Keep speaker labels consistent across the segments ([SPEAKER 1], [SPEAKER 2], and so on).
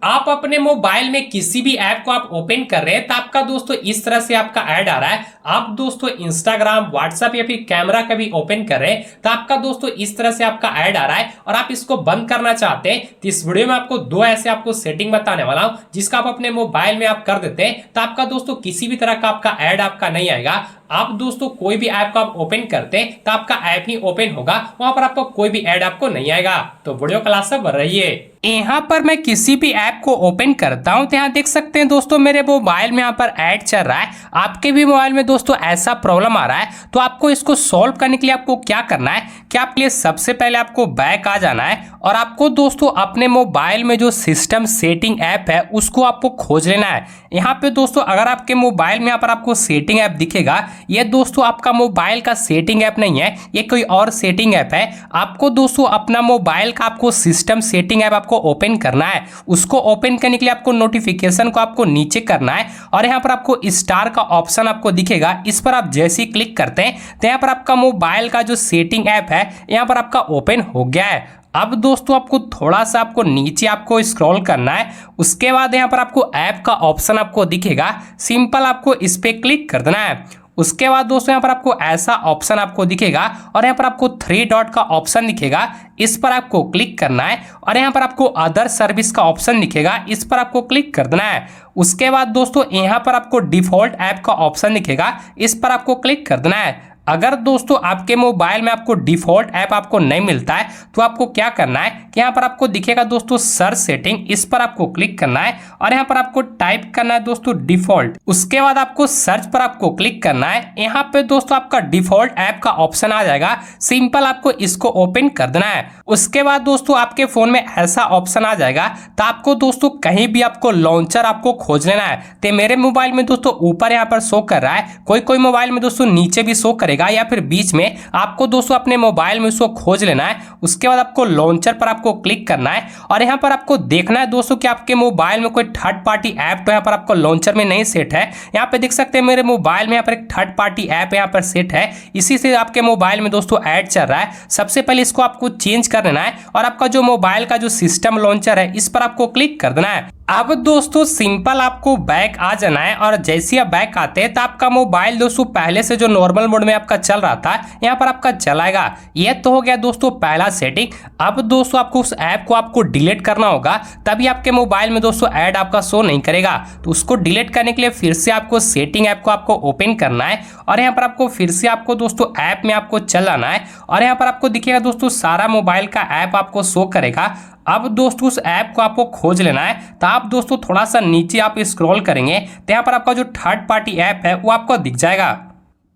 [SPEAKER 1] आप अपने मोबाइल में किसी भी ऐप को आप ओपन कर रहे हैं तो आपका दोस्तों इस तरह से आपका ऐड आ रहा है। आप दोस्तों इंस्टाग्राम, व्हाट्सएप या फिर कैमरा का भी ओपन कर रहे हैं तो आपका दोस्तों इस तरह से आपका ऐड आ रहा है और आप इसको बंद करना चाहते हैं तो इस वीडियो में आपको दो ऐसे आपको सेटिंग बताने वाला हूं जिसका आप अपने मोबाइल में आप कर देते हैं तो आपका दोस्तों किसी भी तरह का आपका ऐड आपका नहीं आएगा। आप दोस्तों कोई भी ऐप को आप ओपन करते हैं तो आपका ऐप ही ओपन होगा, वहां पर आपको कोई भी ऐड आपको नहीं आएगा। तो वीडियो क्लास से बन रही है। यहाँ पर मैं किसी भी ऐप को ओपन करता हूँ तो यहाँ देख सकते हैं दोस्तों मेरे मोबाइल में यहाँ पर ऐड चल रहा है। आपके भी मोबाइल में दोस्तों ऐसा प्रॉब्लम आ रहा है तो आपको इसको सॉल्व करने के लिए आपको क्या करना है कि आपके लिए सबसे पहले आपको बैक आ जाना है और आपको दोस्तों अपने मोबाइल में जो सिस्टम सेटिंग ऐप है उसको आपको खोज लेना है। यहाँ पे दोस्तों अगर आपके मोबाइल में यहाँ पर आपको सेटिंग ऐप दिखेगा, ये दोस्तों आपका मोबाइल का सेटिंग ऐप नहीं है, ये कोई और सेटिंग ऐप है। आपको दोस्तों अपना मोबाइल का आपको सिस्टम सेटिंग ऐप आपको ओपन करना है। उसको ओपन करने के लिए आपको नोटिफिकेशन को आपको नीचे करना है और यहाँ पर आपको स्टार का ऑप्शन आपको दिखेगा। इस पर आप जैसे ही क्लिक करते हैं तो यहाँ पर आपका मोबाइल का जो सेटिंग ऐप है यहाँ पर आपका ओपन हो गया है। अब दोस्तों आपको थोड़ा सा आपको नीचे आपको स्क्रॉल करना है। उसके बाद यहाँ पर आपको ऐप का ऑप्शन आपको दिखेगा, सिंपल आपको इस पे क्लिक कर देना है। उसके बाद दोस्तों यहाँ पर आपको ऐसा ऑप्शन आपको दिखेगा और यहाँ पर आपको 3 डॉट का ऑप्शन दिखेगा, इस पर आपको क्लिक करना है और यहाँ पर आपको अदर सर्विस का ऑप्शन दिखेगा, इस पर आपको क्लिक कर देना है। उसके बाद दोस्तों यहाँ पर आपको डिफॉल्ट ऐप का ऑप्शन दिखेगा, इस पर आपको क्लिक कर देना है। अगर दोस्तों आपके मोबाइल में आपको डिफॉल्ट ऐप आपको नहीं मिलता है तो आपको क्या करना है कि यहाँ पर आपको दिखेगा दोस्तों सर्च सेटिंग, इस पर आपको क्लिक करना है और यहाँ पर आपको टाइप करना है दोस्तों डिफॉल्ट। उसके बाद आपको सर्च पर आपको क्लिक करना है। यहाँ पे दोस्तों आपका डिफॉल्ट ऐप का ऑप्शन आ जाएगा, सिंपल आपको इसको ओपन कर देना है। उसके बाद दोस्तों आपके फोन में ऐसा ऑप्शन आ जाएगा तो आपको दोस्तों कहीं भी आपको लॉन्चर आपको खोज लेना है। तो मेरे मोबाइल में दोस्तों ऊपर यहाँ पर शो कर रहा है, कोई मोबाइल में दोस्तों नीचे भी शो करेगा या फिर बीच में। आपको दोस्तों अपने मोबाइल में उसको खोज लेना है। उसके बाद आपको लॉन्चर पर आपको क्लिक करना है और यहाँ पर आपको देखना है दोस्तों कि आपके मोबाइल में कोई थर्ड पार्टी ऐप तो यहाँ पर आपको लॉन्चर में नहीं सेट है। यहाँ पे देख सकते हैं मेरे मोबाइल में यहाँ पर एक थर्ड पार्टी ऐप यहाँ पर सेट है, इसी से आपके मोबाइल में दोस्तों ऐड चल रहा है। सबसे पहले इसको आपको चेंज कर लेना है और आपका जो मोबाइल का जो सिस्टम लॉन्चर है इस पर आपको क्लिक कर देना है। अब दोस्तों सिंपल आपको बैक आ जाना है और जैसे आप बैक आते हैं तो आपका मोबाइल दोस्तों पहले से जो नॉर्मल मोड में आपका चल रहा था यहाँ पर आपका चलाएगा। ये तो हो गया दोस्तों पहला सेटिंग। अब दोस्तों आपको उस ऐप को आपको डिलीट करना होगा, तभी आपके मोबाइल में दोस्तों ऐड आपका शो नहीं करेगा। तो उसको डिलीट करने के लिए फिर से आपको सेटिंग ऐप को आपको ओपन करना है और यहाँ पर आपको फिर से आपको दोस्तों ऐप में आपको चलाना है और यहाँ पर आपको दिखेगा दोस्तों सारा मोबाइल का ऐप आपको शो करेगा। अब दोस्तों उस ऐप को आपको खोज लेना है। तो आप दोस्तों थोड़ा सा नीचे आप स्क्रॉल करेंगे तो यहाँ पर आपका जो थर्ड पार्टी ऐप है वो आपको दिख जाएगा।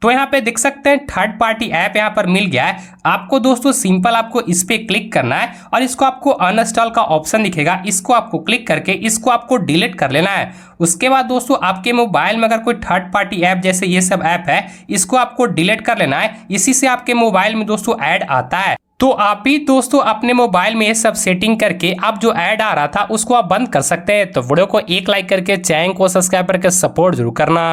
[SPEAKER 1] तो यहाँ पे देख सकते हैं थर्ड पार्टी ऐप यहाँ पर मिल गया है। आपको दोस्तों सिंपल आपको इस पे क्लिक करना है और इसको आपको अनइंस्टॉल का ऑप्शन दिखेगा, इसको आपको क्लिक करके इसको आपको डिलीट कर लेना है। उसके बाद दोस्तों आपके मोबाइल में अगर कोई थर्ड पार्टी ऐप जैसे ये सब ऐप है इसको आपको डिलीट कर लेना है, इसी से आपके मोबाइल में दोस्तों ऐड आता है। तो आप भी दोस्तों अपने मोबाइल में ये सब सेटिंग करके आप जो ऐड आ रहा था उसको आप बंद कर सकते हैं। तो वीडियो को एक लाइक करके चैनल को सब्सक्राइब करके सपोर्ट जरूर करना।